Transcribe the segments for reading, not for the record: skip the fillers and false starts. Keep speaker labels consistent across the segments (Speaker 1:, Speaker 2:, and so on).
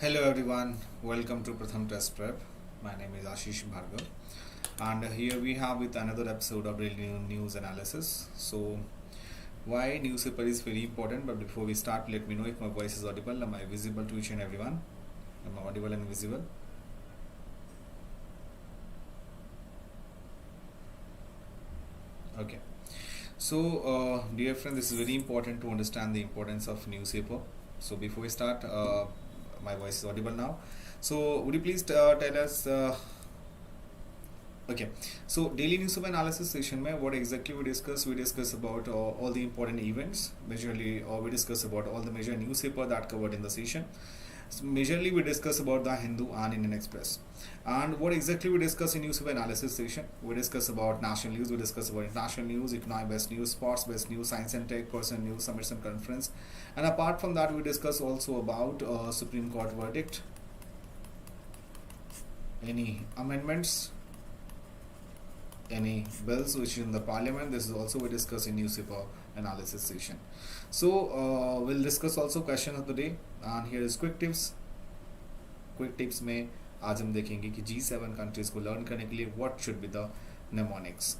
Speaker 1: Hello everyone, welcome to PRATHAM Test Prep. My name is Ashish Bhargav, and here we have with another episode of daily news analysis. So, why newspaper is very important? But before we start, let me know if my voice is audible. Am I visible to each and everyone? Am I audible and visible? Okay. So, dear friend, this is very important to understand the importance of newspaper. So, before we start, my voice is audible now. So, would you please tell us? Okay, so daily newspaper analysis session में what exactly we discuss about all the important events majorly, or we discuss about all the major newspaper that covered in the session. So majorly we discuss about the Hindu and Indian Express. And what exactly we discuss in newspaper analysis session? We discuss about national news, we discuss about international news, economic based news, sports based news, science and tech, personal news, summits and conference. And apart from that, we discuss also about Supreme Court verdict, any amendments, any bills which is in the parliament. This is also we discuss in newspaper analysis session. So we'll discuss also question of the day, and here is quick tips. Quick tips में आज हम देखेंगे कि G7 countries को learn करने के लिए what should be the mnemonics.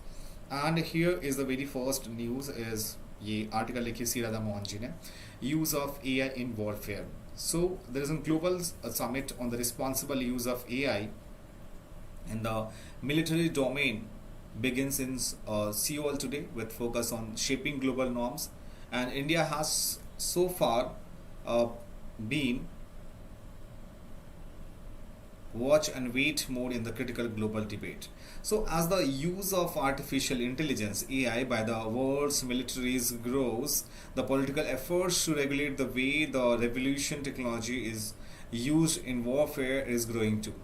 Speaker 1: And here is the very first news is ये आर्टिकल लिखी सी राधा मोहन जी ने, use of AI in warfare. So there is a global summit on the responsible use of AI in the military domain begins in Seoul today with focus on shaping global norms, and India has so far been watch and wait mode in the critical global debate. So as the use of artificial intelligence AI by the world's militaries grows, the political efforts to regulate the way the revolution technology is used in warfare is growing too.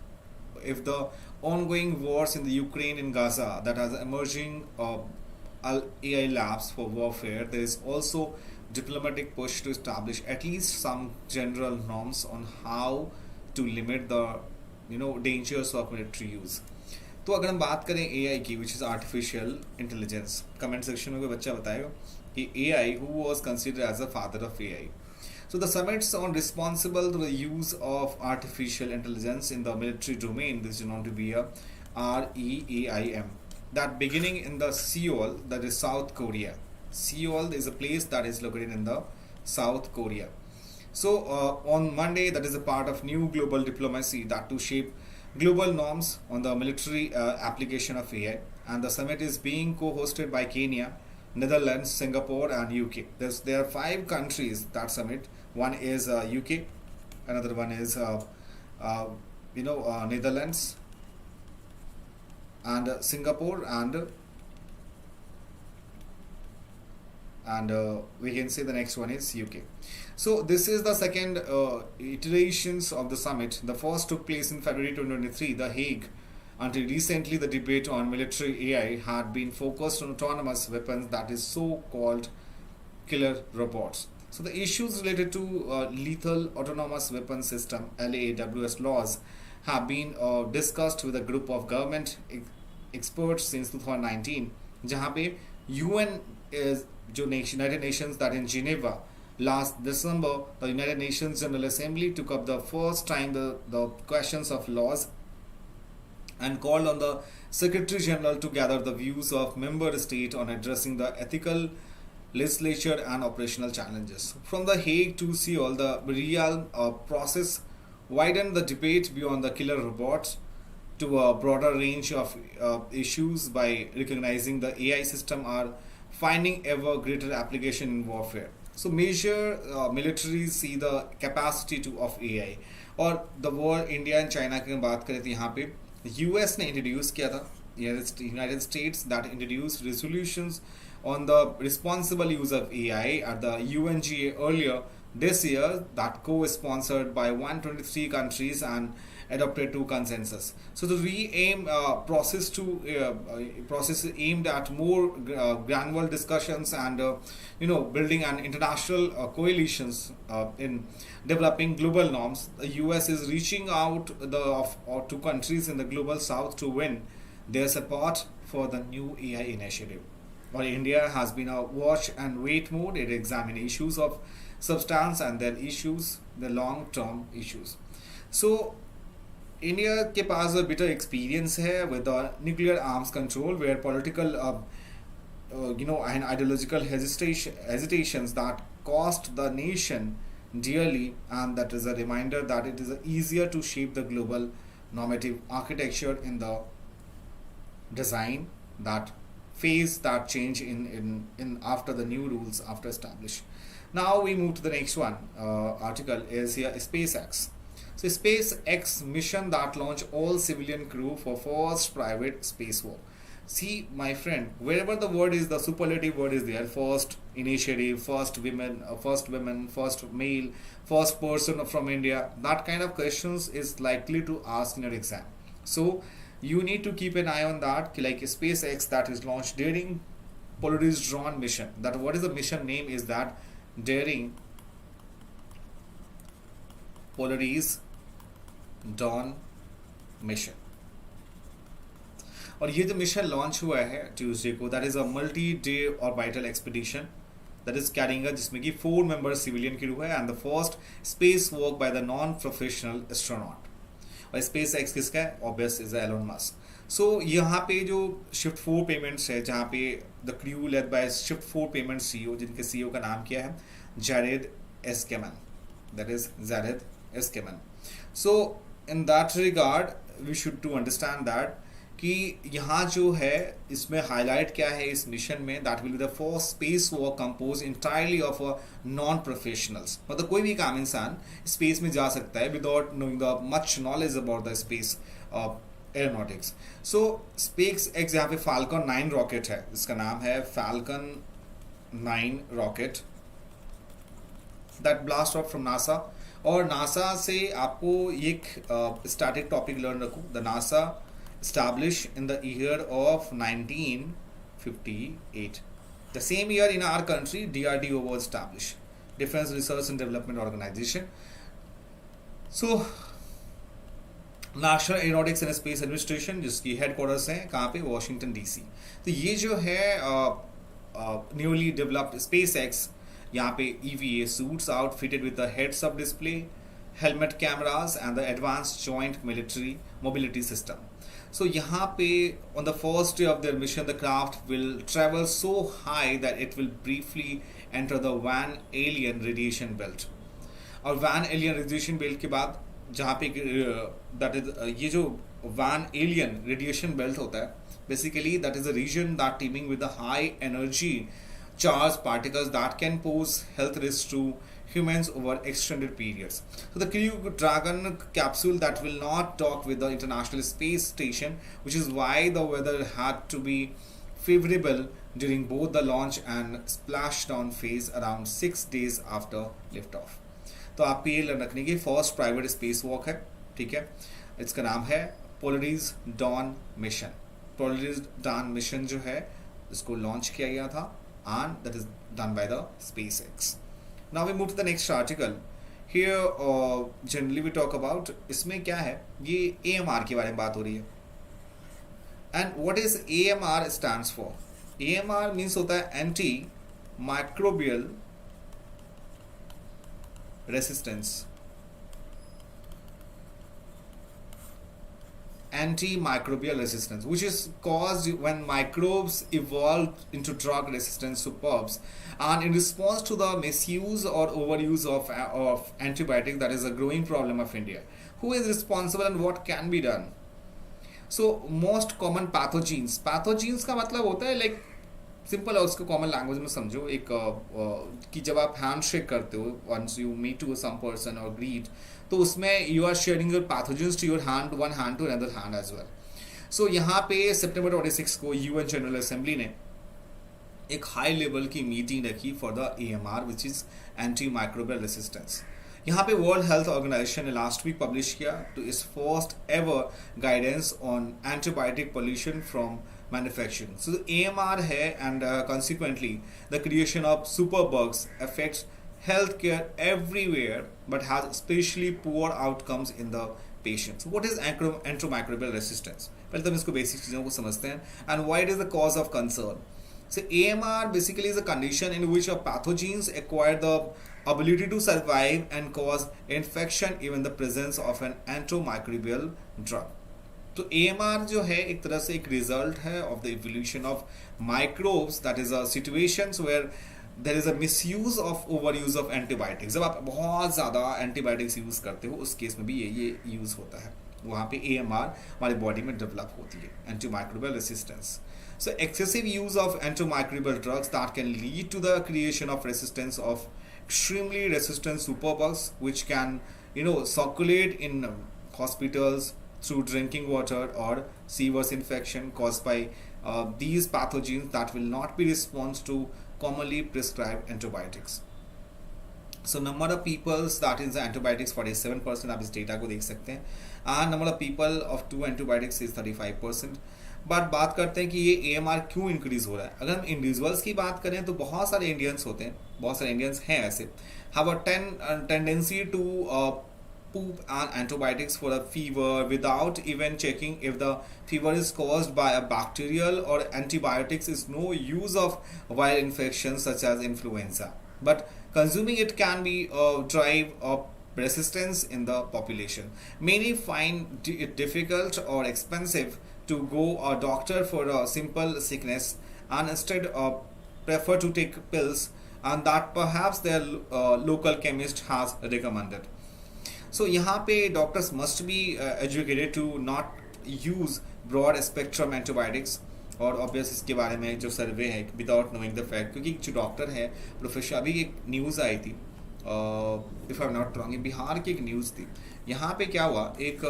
Speaker 1: If the ongoing wars in the Ukraine and Gaza that has emerging AI labs for warfare, there is also diplomatic push to establish at least some general norms on how to limit the dangers of military use. तो अगर हम बात करें AI की, which is artificial intelligence, comment section में कोई बच्चा बताएगा कि AI, who was considered as the father of AI. So the summits on responsible to the use of artificial intelligence in the military domain, this is known to be a REAIM, that beginning in the Seoul, that is South Korea. Seoul is a place that is located in the South Korea. So on Monday, that is a part of new global diplomacy that to shape global norms on the military application of AI. And the summit is being co-hosted by Kenya, Netherlands, Singapore, and UK. There are 5 countries that summit. One is UK, another one is Netherlands, and Singapore, and we can say the next one is UK. So this is the second iterations of the summit. The first took place in February 2023, The Hague. Until recently, the debate on military AI had been focused on autonomous weapons, that is so-called killer robots. So the issues related to lethal autonomous weapon system LAWS laws have been discussed with a group of government experts since 2019, जहाँ पे UN is जो United Nations that in Geneva last December, the United Nations General Assembly took up the first time the questions of laws and called on the Secretary General to gather the views of member state on addressing the ethical, legislature and operational challenges. From the Hague to Seoul, the real process widened the debate beyond the killer robots to a broader range of issues by recognizing the AI system are finding ever greater application in warfare. So major militaries see the capacity of AI. और the world, India and China की बात करें तो यहाँ पे US ने introduce किया था, United States that introduced resolutions on the responsible use of AI at the UNGA earlier this year, that co-sponsored by 123 countries and adopted to consensus. So the re-aim process aimed at more granular discussions and building an international coalitions in developing global norms. The US is reaching out to countries in the global south to win their support for the new AI initiative. While India has been a watch and wait mode, it examines issues of substance and their long-term issues. So India के पास bitter experience है with nuclear arms control where political and ideological hesitations that cost the nation dearly, and that is a reminder that it is easier to shape the global normative architecture in the design that phase that change in after the new rules after established. Now we move to the next one. Article is here SpaceX. So SpaceX mission that launched all civilian crew for first private spacewalk. See, my friend, wherever the word is, the superlative word is there. First initiative, first women, first male, first person from India. That kind of questions is likely to ask in your exam. So you need to keep an eye on that. Like SpaceX that is launched during Polaris Dawn mission. That what is the mission name is that during Polaris Dawn mission. और ये जो mission launch हुआ है Tuesday को, that is a multi day orbital expedition that is carrying जिसमें कि 4 member civilian crew है and the first space walk by the non professional astronaut. और स्पेस एक्स किसका है? Obvious is Elon Musk. So यहाँ पे जो शिफ्ट 4 पेमेंट्स है, जहाँ पे the crew led by shift 4 payment CEO, जिनके सीईओ का नाम क्या है? Jared Isaacman, that is Jared एस्केमन। So in that regard we should to understand that कि यहाँ जो है इसमें हाईलाइट क्या है इस मिशन में, that will be the first space walk compose entirely of non professionals. मतलब कोई भी काम इंसान स्पेस में जा सकता है without knowing the much knowledge about the space aeronautics. So space x यहाँ पे फाल्कन 9 रॉकेट है, जिसका नाम है falcon 9 rocket that blast of from NASA. और नासा से आपको एक स्टैटिक टॉपिक लर्न रखूँ, the NASA established in the year of 1958. The same year in our country, DRDO was established, Defense Research and Development Organization. So, National Aeronautics and Space Administration, जिसकी headquarters हैं कहाँ पे? Washington DC। तो ये जो है newly developed SpaceX, यहाँ पे EVA suits outfitted with a heads-up display, helmet cameras and the advanced joint military mobility system. So यहाँ पे on the first day of their mission, the craft will travel so high that it will briefly enter the Van Allen radiation belt. और Van Allen radiation belt के बाद जहाँ पे that is ये जो Van Allen radiation belt होता है, basically that is a region that teeming with the high energy charged particles that can pose health risks to humans over extended periods. So the Crew Dragon capsule that will not dock with the International Space Station, which is why the weather had to be favorable during both the launch and splashdown phase around 6 days after liftoff. तो आप ये रखने की first private space walk है, ठीक है। इसका नाम है Polaris don mission. Polaris don mission जो है इसको लॉन्च किया गया था and that is done by the SpaceX. Now we move to the next article. Here generally we talk about इसमें क्या है, ये AMR के बारे में बात हो रही है। And what is AMR stands for? AMR means होता है Antimicrobial Resistance. Antimicrobial resistance, which is caused when microbes evolve into drug-resistant superbs, and in response to the misuse or overuse of antibiotics, that is a growing problem of India. Who is responsible and what can be done? So most common pathogens का मतलब होता है like simple और उसको common language में समझो, एक कि जब आप हैंड शेक करते हो, once you meet to some person और ग्रीट, तो उसमें you are sharing your pathogens to your hand, one hand to another hand as well. So यहाँ पे सितंबर 26 को यूएन जनरल असेंबली ने एक हाई लेवल की मीटिंग रखी for the AMR which is anti microbial resistance. यहाँ पे वर्ल्ड हेल्थ ऑर्गेनाइजेशन ने लास्ट वीक पब्लिश किया to its first ever guidance on antibiotic pollution from manufacturing. So the AMR है and consequently the creation of superbugs affects healthcare everywhere but has especially poor outcomes in the patients. So what is antimicrobial resistance? पहले तो हम इसको basic चीज़ों को समझते हैं and why it is the cause of concern. So AMR basically is a condition in which pathogens acquire the ability to survive and cause infection even the presence of an antimicrobial drug. तो AMR जो है एक तरह से एक result है of the evolution of microbes, that is a situations where there is a misuse of over use of antibiotics. जब आप बहुत ज़्यादा एंटीबायोटिक्स यूज करते हो उस केस में भी ये यूज होता है, वहाँ पे AMR हमारी बॉडी में डेवलप होती है, antimicrobial resistance. So excessive use of antimicrobial drugs that can lead to the creation of resistance of extremely resistant superbugs, which can circulate in hospitals through drinking water or sewers infection caused by these pathogens that will not be response to commonly prescribed antibiotics. So number of peoples that is antibiotics 47%, आप इस data को देख सकते हैं, and number of people of 2 antibiotics is 35%. But बात करते हैं कि ये AMR क्यों इंक्रीज हो रहा है. अगर हम इंडिविजुअल्स की बात करें तो बहुत सारे इंडियंस होते हैं, बहुत सारे इंडियंस हैं ऐसे, have a tendency to poop on antibiotics for a fever without even checking if the fever is caused by a bacterial or antibiotics is no use of viral infections such as influenza. But consuming it can be drive up resistance in the population. Many find it difficult or expensive to go a doctor for a simple sickness and instead prefer to take pills and that perhaps their local chemist has recommended. So यहाँ पे doctors must be educated to not use broad spectrum antibiotics. और obvious इसके बारे में जो सर्वे है without knowing the fact, क्योंकि जो डॉक्टर है प्रोफेशनल, अभी एक न्यूज़ आई थी if I am not wrong, Bihar की एक न्यूज़ थी. यहाँ पे क्या हुआ, एक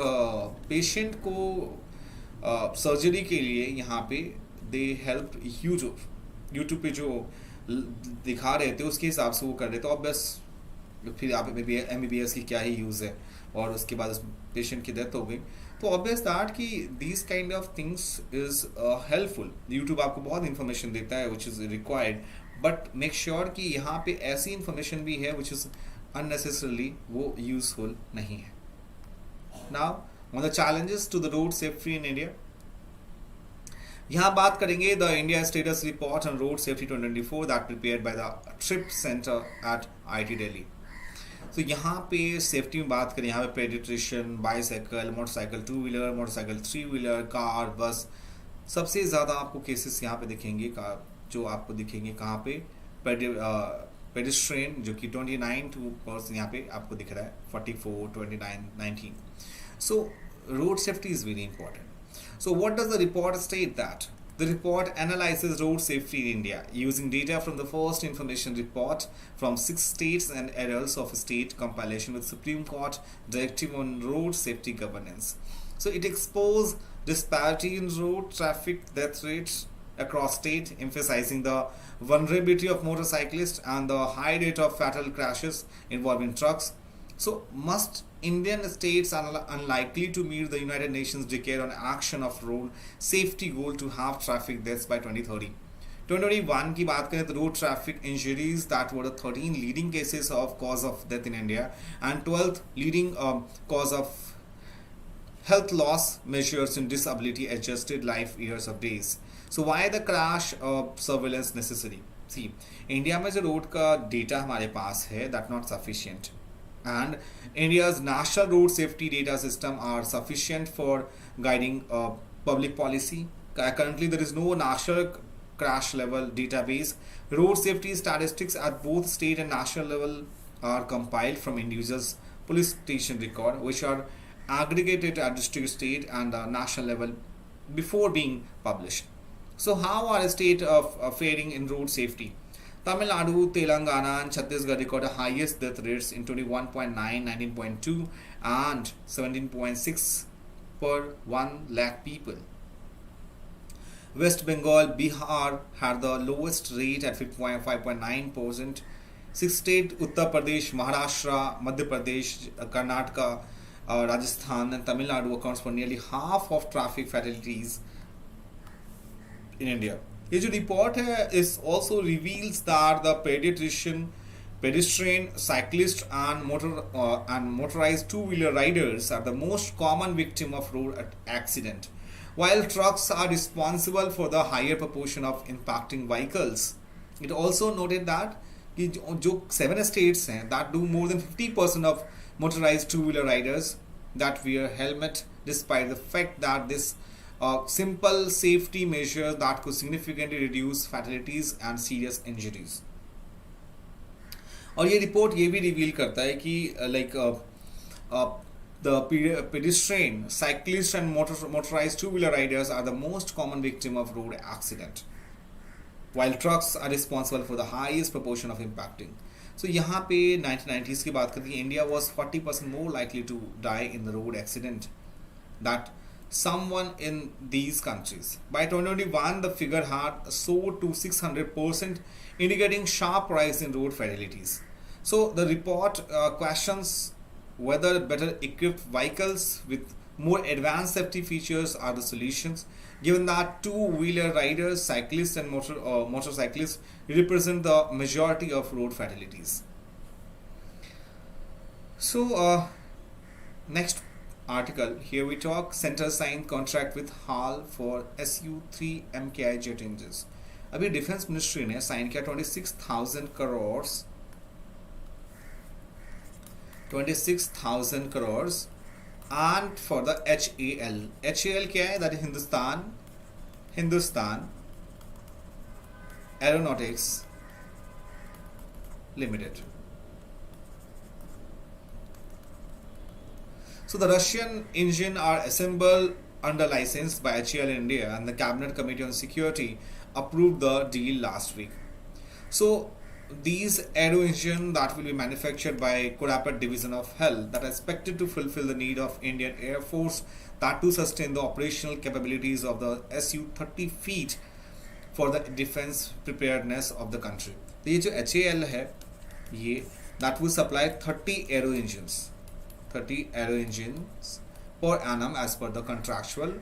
Speaker 1: पेशेंट को सर्जरी के लिए यहाँ पे दे हेल्प यूट्यूब पे जो दिखा रहे थे उसके हिसाब से वो कर रहे थे. ऑब्वियस फिर आप MBBS की क्या ही यूज़ है, और उसके बाद उस पेशेंट की डेथ हो गई. तो ऑब्वियस दैट कि these kind of things is helpful. YouTube आपको बहुत इन्फॉर्मेशन देता है which is required, but make sure कि यहाँ पे ऐसी इन्फॉर्मेशन भी है विच इज़ अननेसेसरली वो यूजफुल नहीं है. Now on the challenges to the road safety in India, यहाँ बात करेंगे the India status report on road safety 2024 that prepared by the TRIP centre at IIT Delhi. तो यहाँ पे सेफ्टी में बात करें, यहाँ पे paediatrician, bicycle, motorcycle, 2 wheeler, motorcycle 3 wheeler, car, बस, सबसे ज़्यादा आपको केसेस यहाँ पे दिखेंगे जो आपको दिखेंगे कहाँ पे, पेडिस्ट्रियन जो कि 29% यहाँ पे आपको दिख रहा है, 44, 29, 19. So road safety is very important. So what does the report state that? The report analyzes road safety in India using data from the first information report from 6 states and errors of state compilation with Supreme Court Directive on Road Safety Governance. So it exposed disparity in road traffic death rates across state, emphasizing the vulnerability of motorcyclists and the high rate of fatal crashes involving trucks. So must Indian states are unlikely to meet the United Nations Decade on Action of Road Safety goal to have traffic deaths by 2030. 2021 की बात करें तो road traffic injuries that were the 13 leading cases of cause of death in India and 12th leading cause of health loss measures in disability adjusted life years of days. So why the crash surveillance necessary? See, India में जो road का data हमारे पास है that not sufficient. And India's national road safety data system are sufficient for guiding public policy. Currently, there is no national crash level database. Road safety statistics at both state and national level are compiled from individuals' police station record, which are aggregated at district, state, and national level before being published. So, how are state faring in road safety? Tamil Nadu, Telangana and Chhattisgarh record the highest death rates in 21.9, 19.2 and 17.6 per 1 lakh people. West Bengal, Bihar had the lowest rate at 5.9%. 6 states, Uttar Pradesh, Maharashtra, Madhya Pradesh, Karnataka, Rajasthan and Tamil Nadu accounts for nearly half of traffic fatalities in India. ये जो report है इस also reveals that the pedestrian, cyclist and motorized two-wheeler riders are the most common victim of road accident, while trucks are responsible for the higher proportion of impacting vehicles. It also noted that कि जो 7 states हैं that do more than 50% of motorized two-wheeler riders that wear helmet despite the fact that this simple safety measure that could significantly reduce fatalities and serious injuries. और ये report ये भी reveal करता है कि the pedestrian, cyclists and motorized two-wheeler riders are the most common victim of road accident, while trucks are responsible for the highest proportion of impacting. So यहाँ पे 1990s की बात करते हैं, India was 40% more likely to die in the road accident that someone in these countries. By 2021, the figure had soared to 600%, indicating sharp rise in road fatalities. So the report questions whether better equipped vehicles with more advanced safety features are the solutions, given that two-wheeler riders, cyclists and motorcyclists represent the majority of road fatalities. So next article, here we talk Center signed contract with HAL for Su-3 MKI jet engines. अभी defence ministry ने sign किया 26,000 crores and for the HAL. HAL क्या है? That is Hindustan Aeronautics Limited. So the Russian engine are assembled under license by HAL India, and the Cabinet Committee on Security approved the deal last week. So these aero engine that will be manufactured by CUET division of HAL that are expected to fulfill the need of Indian Air Force, that to sustain the operational capabilities of the Su-30 fleet for the defense preparedness of the country. तो ये जो HAL है ये that will supply 30 aero engines per annum as per the contractual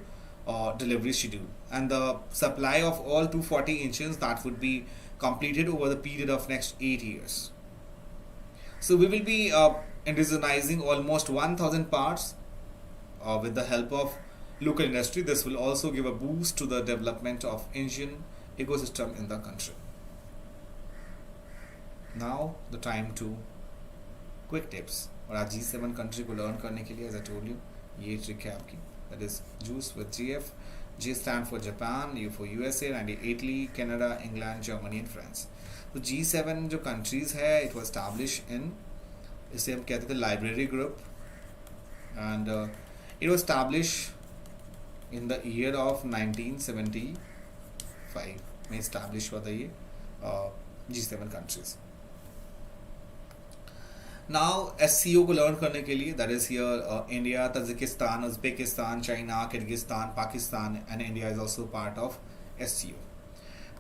Speaker 1: delivery schedule, and the supply of all 240 engines that would be completed over the period of next 8 years. So we will be indigenizing almost 1,000 parts with the help of local industry. This will also give a boost to the development of engine ecosystem in the country. Now the time to quick tips. और आज G7 country को learn करने के लिए, as I told you, ये trick है आपकी. That is juice with GF. J stand for Japan, U for USA, and Italy, Canada, England, Germany and France. तो G7 जो countries है, it was established in, इसे हम कहते थे library group, and it was established in the year of 1975 में established हुआ था ये G7 countries. Now SCO को learn करने के लिए, that is here India, Tajikistan, Uzbekistan, China, Kyrgyzstan, Pakistan, and India is also part of SCO.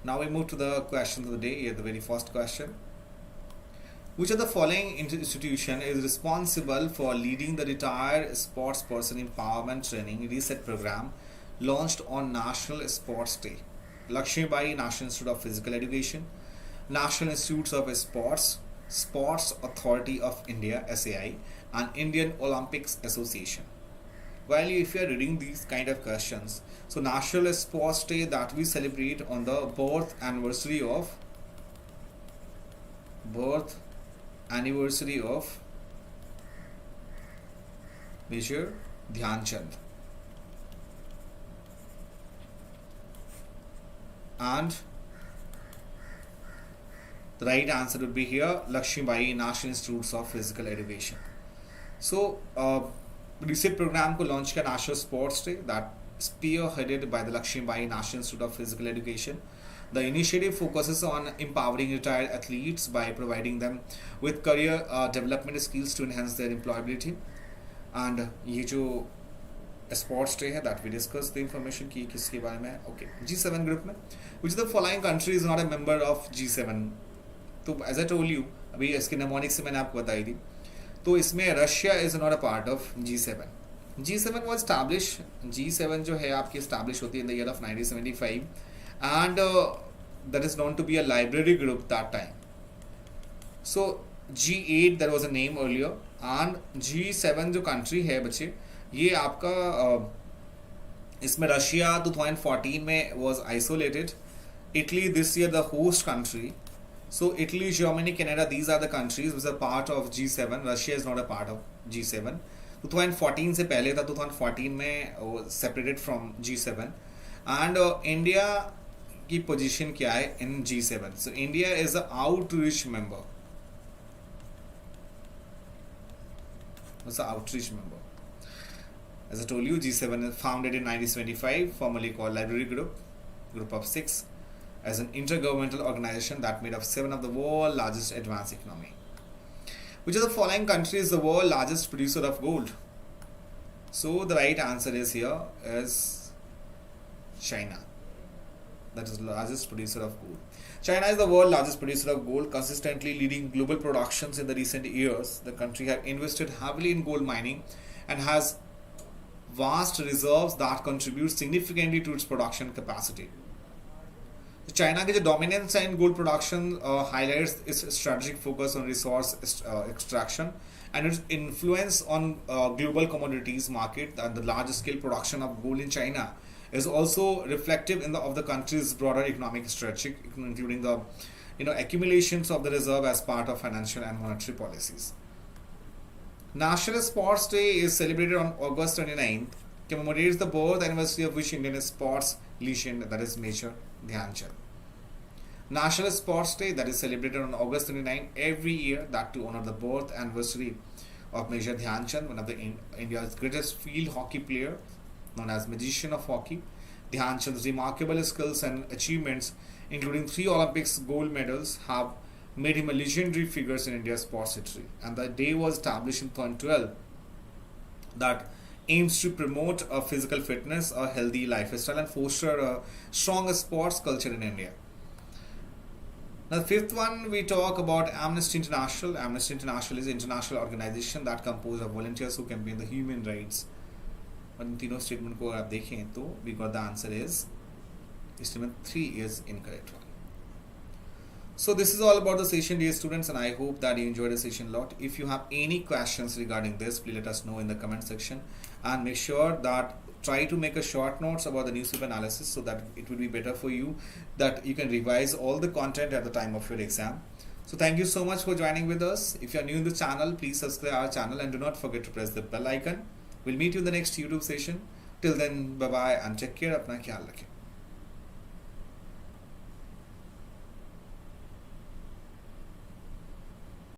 Speaker 1: Now we move to the questions of the day. Here the very first question: which of the following institution is responsible for leading the retired sports person empowerment training reset program launched on National Sports Day? Lakshmibai National Institute of Physical Education, National Institutes of Sports Authority of India (SAI), and Indian Olympics Association. While if you are reading these kind of questions, so National Sports Day that we celebrate on the birth anniversary of Major Dhyan Chand, and the right answer would be here Lakshmibai National Institutes of Physical Education. So reset program को launch किया National Sports Day, that spearheaded by the Lakshmibai National Institute of Physical Education. The initiative focuses on empowering retired athletes by providing them with career development skills to enhance their employability. And ये जो Sports Day है that we discussed the information की किसके बारे में. Okay, G7 group में which of the following country is not a member of G7? तो as I told you, अभी इसके mnemonics से मैंने आपको बताई थी, तो इसमें Russia is not a part of G7. G7 was established, G7 जो है आपकी established होती है in the year of 1975, and that is known to be a library group that time. So G8 there was a name earlier, and G7 जो country है बच्चे, ये आपका इसमें Russia 2014 में was isolated, Italy this year the host country, So Italy, Germany, Canada, these are the countries which are part of G7. Russia is not a part of G7. 2014 से पहले था, 2014 में separated from G7. And India की position क्या है in G7? So India is an outreach member. It's an outreach member. As I told you, G7 is founded in 1975, formerly called Library Group of 6, as an intergovernmental organization that made up 7 of the world's largest advanced economy. Which of the following country is the world's largest producer of gold? So the right answer is here is China. That is the largest producer of gold. China is the world's largest producer of gold, consistently leading global productions in the recent years. The country has invested heavily in gold mining and has vast reserves that contribute significantly to its production capacity. China की जो dominance in gold production highlights its strategic focus on resource extraction and its influence on global commodities market. And the large scale production of gold in China is also reflective of the country's broader economic strategy, including the accumulations of the reserve as part of financial and monetary policies. National Sports Day is celebrated on August 29th, commemorates the birth anniversary of which Indian sports legend, that is Major Dhyan Chand. National Sports Day, that is celebrated on August 29th every year, that to honor the birth anniversary of Major Dhyan Chand, one of the India's greatest field hockey player, known as magician of hockey. Dhyan Chand's remarkable skills and achievements, including 3 Olympics gold medals, have made him a legendary figure in India's sports history. And the day was established in 2012 that aims to promote a physical fitness, a healthy lifestyle, and foster a strong sports culture in India. Now, the fifth one, we talk about Amnesty International. Amnesty International is an international organization that composed of volunteers who campaign the human rights. और इन तीनों statement को अगर आप देखें तो we got the answer is statement 3 is incorrect one. So this is all about the session, dear students, and I hope that you enjoyed the session a lot. If you have any questions regarding this, please let us know in the comment section, and make sure that try to make a short notes about the newspaper analysis so that it will be better for you, that you can revise all the content at the time of your exam. So thank you so much for joining with us. If you are new in the channel, please subscribe our channel and do not forget to press the bell icon. We'll meet you in the next YouTube session. Till then, bye bye and take care. अपना ख्याल रखें.